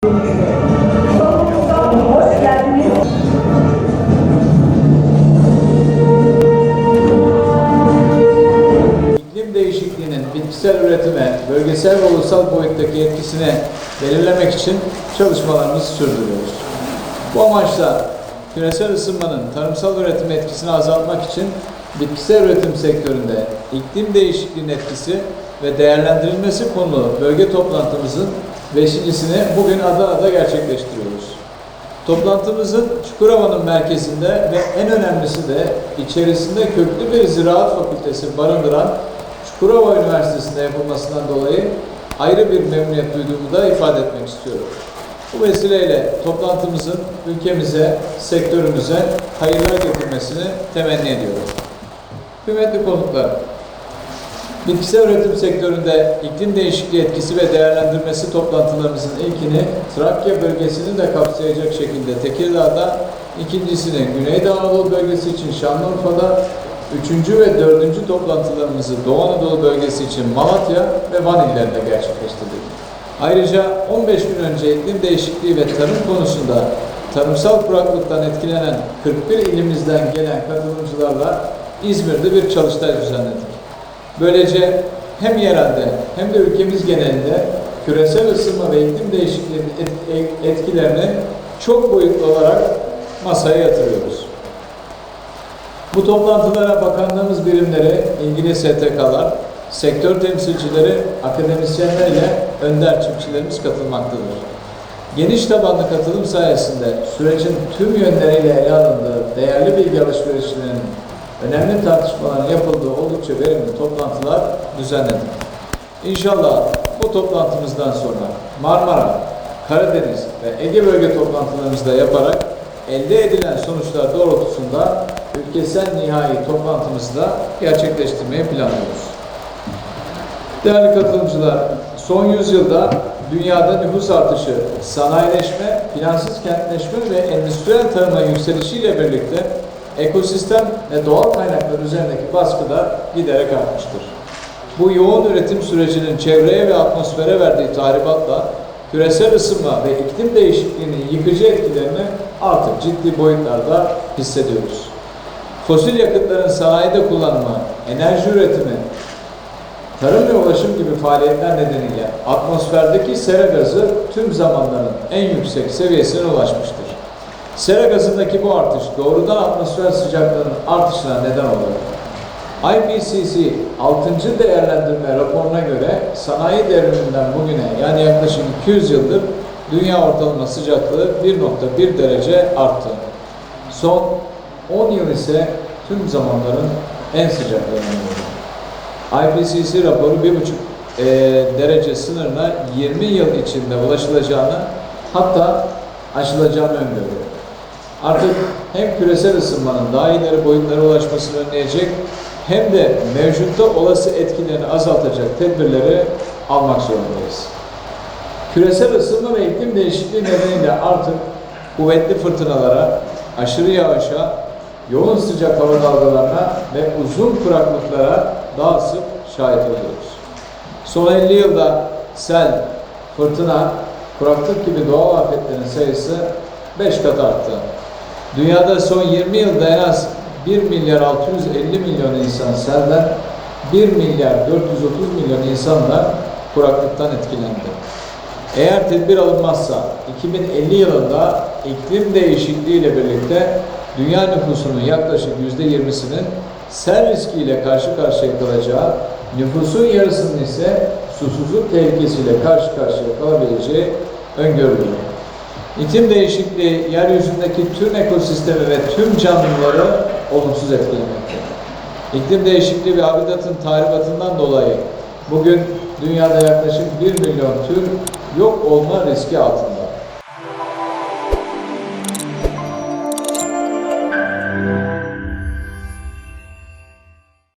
Hoş geldiniz. İklim değişikliğinin bitkisel üretime, bölgesel ve ulusal boyuttaki etkisini belirlemek için çalışmalarımızı sürdürüyoruz. Bu amaçla küresel ısınmanın tarımsal üretim etkisini azaltmak için bitkisel üretim sektöründe iklim değişikliğinin etkisi ve değerlendirilmesi konulu bölge toplantımızın 5.sini bugün Adana'da gerçekleştiriyoruz. Toplantımızın Çukurova'nın merkezinde ve en önemlisi de içerisinde köklü bir ziraat fakültesi barındıran Çukurova Üniversitesi'nde yapılmasından dolayı ayrı bir memnuniyet duyduğumu da ifade etmek istiyorum. Bu vesileyle toplantımızın ülkemize, sektörümüze hayırlar getirmesini temenni ediyorum. Kıymetli konuklar, bitkisel üretim sektöründe iklim değişikliği etkisi ve değerlendirmesi toplantılarımızın ilkini Trakya bölgesini de kapsayacak şekilde Tekirdağ'da, ikincisini Güneydoğu Anadolu bölgesi için Şanlıurfa'da, üçüncü ve dördüncü toplantılarımızı Doğu Anadolu bölgesi için Malatya ve Van illerinde gerçekleştirdik. Ayrıca 15 gün önce iklim değişikliği ve tarım konusunda tarımsal kuraklıktan etkilenen 41 ilimizden gelen katılımcılarla İzmir'de bir çalıştay düzenledik. Böylece hem yerelde hem de ülkemiz genelinde küresel ısınma ve iklim değişikliğinin etkilerini çok boyutlu olarak masaya yatırıyoruz. Bu toplantılara bakanlığımız birimleri, ilgili STK'lar, sektör temsilcileri, akademisyenler ile önder çiftçilerimiz katılmaktadır. Geniş tabanlı katılım sayesinde sürecin tüm yönleriyle ele alındığı değerli bilgi alışverişlerinin önemli tartışmaların yapıldığı oldukça verimli toplantılar düzenledik. İnşallah bu toplantımızdan sonra Marmara, Karadeniz ve Ege bölge toplantılarımızı da yaparak elde edilen sonuçlar doğrultusunda ülkesel nihai toplantımızı da gerçekleştirmeyi planlıyoruz. Değerli katılımcılar, son yüzyılda dünyada nüfus artışı, sanayileşme, plansız kentleşme ve endüstriyel tarıma yükselişiyle birlikte ekosistem ve doğal kaynaklar üzerindeki baskı da giderek artmıştır. Bu yoğun üretim sürecinin çevreye ve atmosfere verdiği tahribatla küresel ısınma ve iklim değişikliğinin yıkıcı etkilerini artık ciddi boyutlarda hissediyoruz. Fosil yakıtların sanayide kullanımı, enerji üretimi, tarım ve ulaşım gibi faaliyetler nedeniyle atmosferdeki sera gazı tüm zamanların en yüksek seviyesine ulaşmıştır. Sera gazındaki bu artış doğrudan atmosfer sıcaklığının artışına neden oluyor. IPCC 6. değerlendirme raporuna göre sanayi devriminden bugüne yani yaklaşık 200 yıldır dünya ortalama sıcaklığı 1,1 derece arttı. Son 10 yıl ise tüm zamanların en sıcak dönemi oldu. IPCC raporu 1,5 derece sınırına 20 yıl içinde ulaşılacağını hatta aşılacağını öngörüyor. Artık hem küresel ısınmanın daha ileri boyutlara ulaşmasını önleyecek hem de mevcutta olası etkilerini azaltacak tedbirleri almak zorundayız. Küresel ısınma ve iklim değişikliği nedeniyle artık kuvvetli fırtınalara, aşırı yağışa, yoğun sıcak hava dalgalarına ve uzun kuraklıklara daha sık şahit oluyoruz. Son 50 yılda sel, fırtına, kuraklık gibi doğal afetlerin sayısı 5 kat arttı. Dünyada son 20 yılda en az 1 milyar 650 milyon insan selden, 1 milyar 430 milyon insan da kuraklıktan etkilendi. Eğer tedbir alınmazsa 2050 yılında iklim değişikliği ile birlikte dünya nüfusunun yaklaşık %20'sinin sel riskiyle karşı karşıya kalacağı, nüfusun yarısının ise susuzluk tehlikesiyle karşı karşıya kalabileceği öngörülüyor. İklim değişikliği yeryüzündeki tüm ekosistemi ve tüm canlıları olumsuz etkilemekte. İklim değişikliği ve habitatın tahribatından dolayı bugün dünyada yaklaşık 1 milyon tür yok olma riski altında.